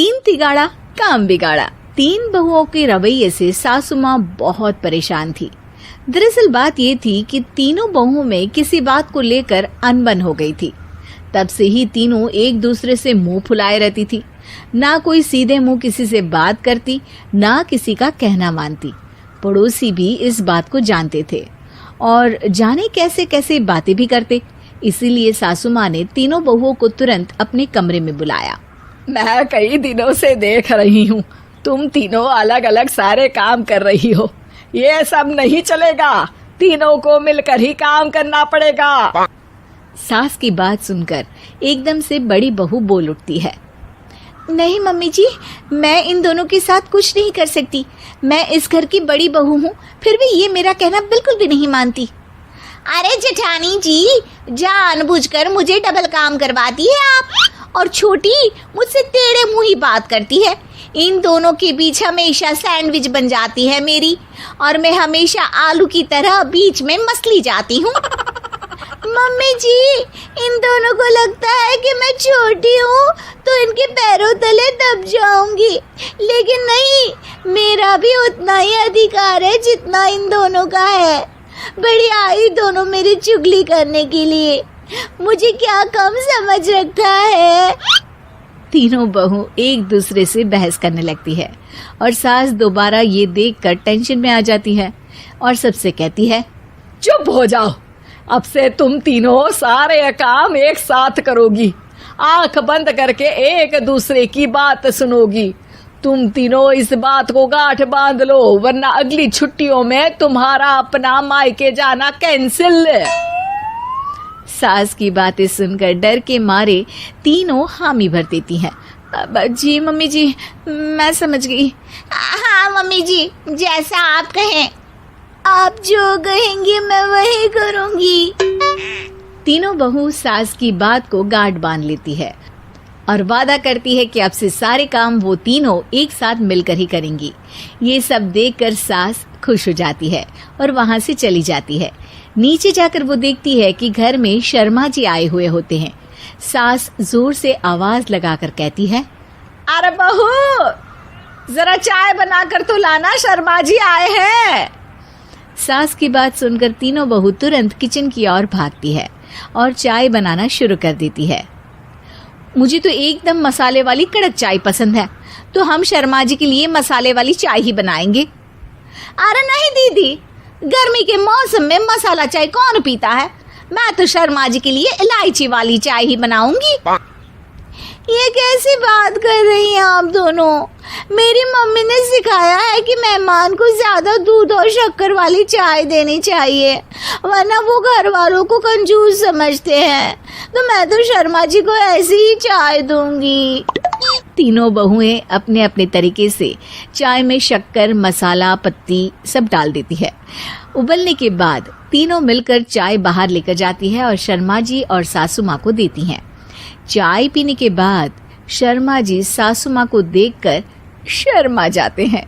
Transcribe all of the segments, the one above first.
तीन तिगाड़ा काम बिगाड़ा। तीन बहुओं के रवैये से सासू माँ बहुत परेशान थी। दरअसल बात ये थी कि तीनों बहुओं में किसी बात को लेकर अनबन हो गई थी। तब से ही तीनों एक दूसरे से मुंह फुलाए रहती थी। ना कोई सीधे मुंह किसी से बात करती, ना किसी का कहना मानती। पड़ोसी भी इस बात को जानते थे और जाने कैसे कैसे बातें भी करते। इसीलिए सासू माँ ने तीनों बहुओं को तुरंत अपने कमरे में बुलाया। मैं कई दिनों से देख रही हूँ, तुम तीनों अलग अलग सारे काम कर रही हो। ये सब नहीं चलेगा, तीनों को मिलकर ही काम करना पड़ेगा। सास की बात सुनकर एकदम से बड़ी बहू बोल उठती है। नहीं मम्मी जी, मैं इन दोनों के साथ कुछ नहीं कर सकती। मैं इस घर की बड़ी बहू हूँ, फिर भी ये मेरा कहना बिल्कुल भी नहीं मानती। अरे जेठानी जी, जानबूझकर मुझे डबल काम करवाती है आप। और छोटी मुझसे टेढ़े मुंह ही बात करती है। इन दोनों के बीच हमेशा सैंडविच बन जाती है मेरी, और मैं हमेशा आलू की तरह बीच में मसली जाती हूँ। मम्मी जी, इन दोनों को लगता है कि मैं छोटी हूँ तो इनके पैरों तले दब जाऊंगी, लेकिन नहीं, मेरा भी उतना ही अधिकार है जितना इन दोनों का है। बड़ी आई दोनों मेरी चुगली करने के लिए, मुझे क्या कम समझ रखा है। तीनों बहू एक दूसरे से बहस करने लगती है और सास दोबारा ये देखकर टेंशन में आ जाती है और सबसे कहती है, चुप हो जाओ, अब से तुम तीनों सारे काम एक साथ करोगी। आंख बंद करके एक दूसरे की बात सुनोगी। तुम तीनों इस बात को गांठ बांध लो, वरना अगली छुट्टियों में तुम्हारा अपना मायके जाना कैंसिल। सास की बातें सुनकर डर के मारे तीनों हामी भर देती हैं। जी मम्मी जी, मैं समझ गई। हाँ मम्मी जी, जैसा आप कहें। आप जो कहेंगी मैं वही करूंगी। तीनों बहू सास की बात को गांठ बांध लेती है और वादा करती है कि अब से सारे काम वो तीनों एक साथ मिलकर ही करेंगी। ये सब देखकर सास खुश हो जाती है और वहां से चली जाती है। नीचे जाकर वो देखती है कि घर में शर्मा जी आए हुए होते हैं। सास जोर से आवाज लगाकर कहती है, अरे बहू, जरा चाय बनाकर तो लाना, शर्मा जी आए हैं। सास की बात सुनकर तीनों बहू तुरंत किचन की ओर भागती है और चाय बनाना शुरू कर देती है। मुझे तो एकदम मसाले वाली कड़क चाय पसंद है, तो हम शर्मा जी के लिए मसाले वाली चाय ही बनाएंगे। अरे नहीं दीदी, गर्मी के मौसम में मसाला चाय कौन पीता है? मैं तो शर्मा जी के लिए इलायची वाली चाय ही बनाऊंगी। ये कैसी बात कर रही हैं आप दोनों? मेरी मम्मी ने सिखाया है कि मेहमान को ज्यादा दूध और शक्कर वाली चाय देनी चाहिए, वरना वो घर वालों को कंजूस समझते हैं। तो मैं तो शर्मा जी को ऐसी ही चाय दूंगी। तीनों बहुएं अपने अपने तरीके से चाय में शक्कर, मसाला, पत्ती सब डाल देती है। उबलने के बाद तीनों मिलकर चाय बाहर लेकर जाती है और शर्मा जी और सासू माँ को देती हैं। चाय पीने के बाद शर्मा जी सासू माँ को देखकर शर्मा जाते हैं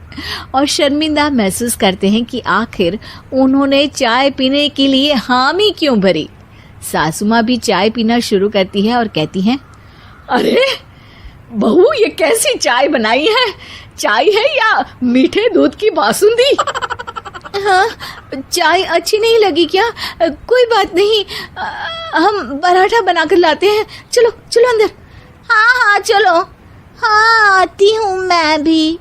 और शर्मिंदा महसूस करते हैं कि आखिर उन्होंने चाय पीने के लिए हामी क्यों भरी। सासू माँ भी चाय पीना शुरू करती है और कहती हैं, अरे बहू, ये कैसी चाय बनाई है? चाय है या मीठे दूध की बासुंदी? हाँ, चाय अच्छी नहीं लगी क्या? कोई बात नहीं, हम पराठा बनाकर लाते हैं। चलो चलो अंदर। हाँ चलो। हाँ, आती हूँ मैं भी।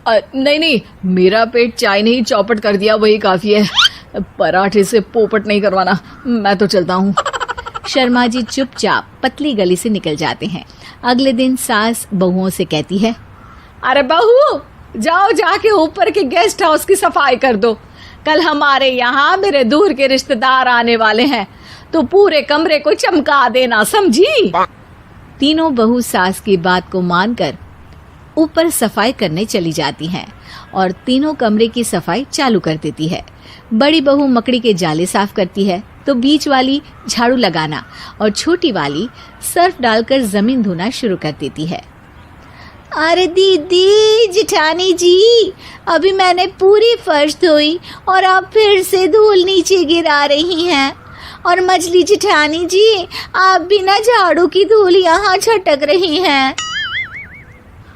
नहीं नहीं, मेरा पेट चाय ने ही चौपट कर दिया, वही काफी है। पराठे से पोपट नहीं करवाना, मैं तो चलता हूँ। शर्मा जी चुपचाप पतली गली से निकल जाते हैं। अगले दिन सास बहुओं से कहती है, अरे बहू, जाओ जाके ऊपर के गेस्ट हाउस की सफाई कर दो। कल हमारे यहाँ मेरे दूर के रिश्तेदार आने वाले हैं, तो पूरे कमरे को चमका देना, समझी? तीनों बहू सास की बात को मानकर ऊपर सफाई करने चली जाती हैं और तीनों कमरे की सफाई चालू कर देती है। बड़ी बहू मकड़ी के जाले साफ करती है, तो बीच वाली झाड़ू लगाना और छोटी वाली सर्फ डालकर जमीन धोना शुरू कर देती है। अरे दीदी, जेठानी जी, अभी मैंने पूरी फर्श धोई और आप फिर से धूल नीचे गिरा रही हैं। और मछली जेठानी जी, आप बिना झाड़ू की धूल यहाँ छटक रही हैं।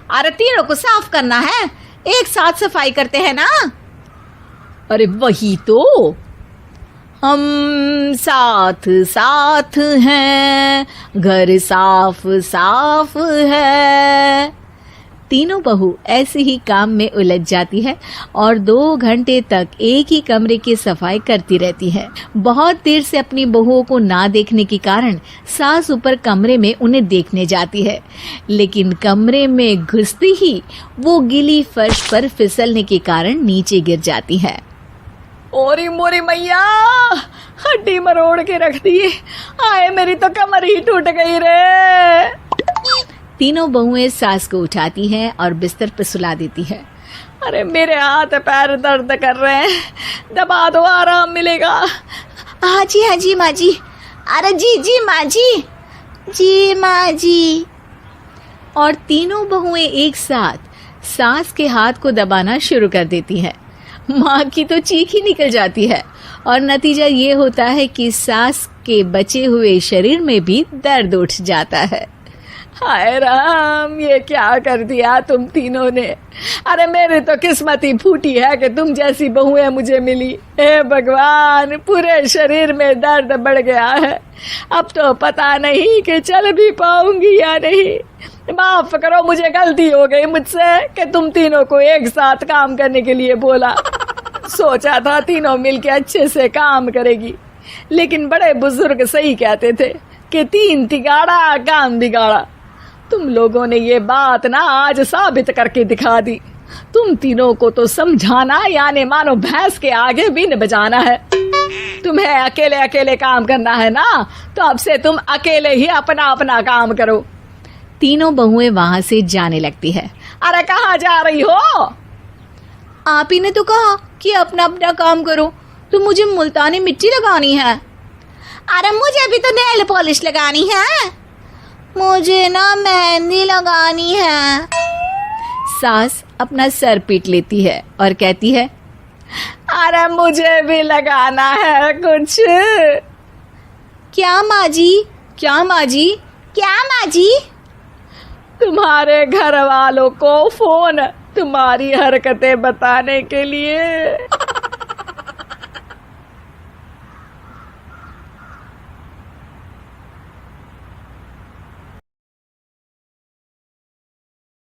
अरे तीनों को साफ करना है, एक साथ सफाई करते हैं ना। अरे वही तो, हम साथ साथ हैं, घर साफ साफ है। तीनों बहू ऐसे ही काम में उलझ जाती है और 2 घंटे तक एक ही कमरे की सफाई करती रहती है। बहुत देर से अपनी बहुओं को ना देखने के कारण सास ऊपर कमरे में उन्हें देखने जाती है, लेकिन कमरे में घुसते ही वो गीली फर्श पर फिसलने के कारण नीचे गिर जाती है। ओरी मोरी मैया, हड्डी मरोड़ के रख दी। आए मेरी तो कमर ही टूट गई रे। तीनों बहुएं सास को उठाती हैं और बिस्तर पर सुला देती है। अरे मेरे हाथ पैर दर्द कर रहे हैं, दबा दो, आराम मिलेगा। हाँ जी माँ जी। अरे जी माँ जी, जी माँ जी। और तीनों बहुएं एक साथ सास के हाथ को दबाना शुरू कर देती हैं। माँ की तो चीख ही निकल जाती है और नतीजा ये होता है कि सास के बचे हुए शरीर में भी दर्द उठ जाता है। हाय राम, ये क्या कर दिया तुम तीनों ने। अरे मेरी तो किस्मत ही फूटी है कि तुम जैसी बहुएं मुझे मिली। हे भगवान, पूरे शरीर में दर्द बढ़ गया है। अब तो पता नहीं कि चल भी पाऊंगी या नहीं। माफ करो, मुझे गलती हो गई मुझसे कि तुम तीनों को एक साथ काम करने के लिए बोला। सोचा था तीनों मिलके अच्छे से काम करेगी, लेकिन बड़े बुजुर्ग सही कहते थे कि 3 तिगाड़ा काम बिगाड़ा। तुम लोगों ने ये बात ना आज साबित करके दिखा दी। तुम तीनों को तो समझाना यानी मानो भैंस के आगे भी न बजाना है। तुम्हें अकेले अकेले काम करना है ना, तो अब से तुम अकेले ही अपना अपना काम करो। तीनों बहुएं वहां से जाने लगती है। अरे कहाँ जा रही हो? आप ही ने तो कहा कि अपना अपना काम करो, तो मुझे मुल्तानी मिट्टी लगानी है। अरे मुझे भी तो नेल पॉलिश लगानी है, मुझे ना मेहंदी लगानी है। सास अपना सर पीट लेती है और कहती है, अरे मुझे भी लगाना है कुछ। क्या माँ जी? क्या माँ जी? क्या माँ जी? तुम्हारे घर वालों को फोन तुम्हारी हरकतें बताने के लिए।